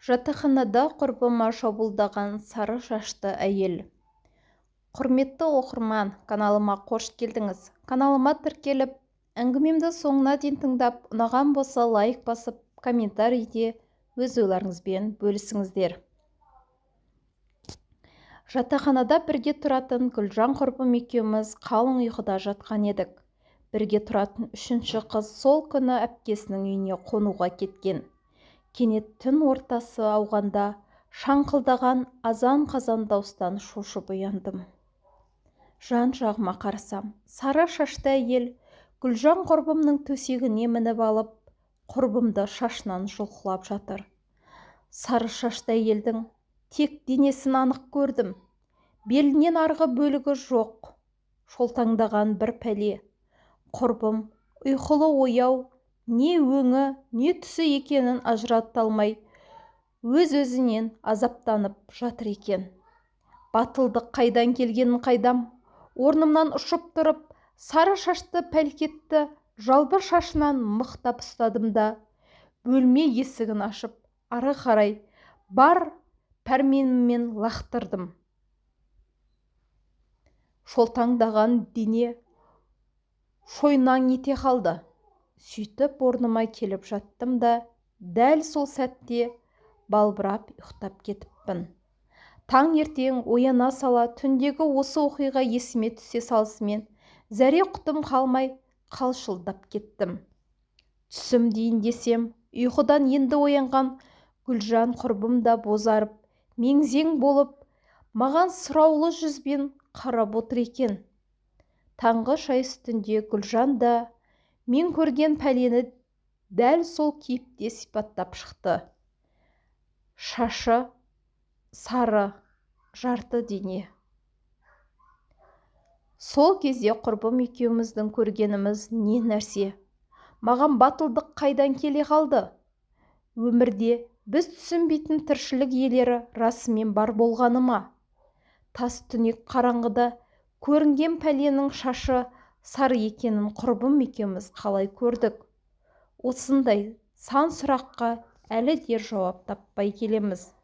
Жатақханада құрбыма шабуылдаған сары шашты әйел. Құрметті оқырман, каналыма қош келдіңіз. Каналыма тіркеліп, әңгімемді соңына дейін тыңдап, ұнаған болса лайк басып, комментарийде өз ойларыңызбен бөлісіңіздер. Жатақханада бірге тұратын Гүлжан құрбым екеуміз қалың ұйқыда жатқан едік. Бірге тұратын үшінші қыз сол күні әпкесінің үйіне қонуға кеткен. Кенет түн ортасы ауғанда шаңқылдаған азан-қазан дауыстан шошып ояндым. Жан жағыма қарасам, сары шашты әйел Гүлжан құрбымның төсегіне мініп алып, құрбымды шашынан жұлқылап жатыр. Сары шашты әйелдің тек денесін анық көрдім. Белінен арғы бөлігі жоқ. Шолтаңдаған бір пәле. Құрбым ұйқылы ояу, не өңі, не түсі екенін ажырата алмай, өз-өзінен азаптанып жатыр екен. Батылдық қайдан келгенін қайдам. Орнымнан ұшып тұрып, сары шашты пәлкетті жалбыр шашынан мықтап ұстадым да, бөлме есігін ашып, ары қарай бар пәрменіммен лақтырдым. Шолтаңдаған дене шойнаң ете қалды. Сөйтіп орныма келіп жаттым да, дәл сол сәтте балбырап ұйықтап кетіппін. Таң ертең ояна сала түндегі осы оқиға есіме түсе салысымен, зәре құтым қалмай қалшылдап кеттім. Түсім дейін десем, ұйқыдан енді оянған Гүлжан құрбым да бозарып, меңзең болып, маған сұраулы жүзбен қарап отыр екен. Таңғы шай үстінде Гүлжан да мен көрген пәлені дәл сол кейіпте сипаттап шықты. Шашы сары, жарты дене. Сол кезде құрбым екеуміздің көргеніміз не нәрсе? Маған батылдық қайдан келе қалды? Өмірде біз түсінбейтін тіршілік иелері расымен бар болғаны ма? Тас түнек қараңғыда көрінген пәленің шашы сары екенін құрбым екеуміз қалай көрдік? Осындай сан сұраққа әлі де жауап таппай келеміз.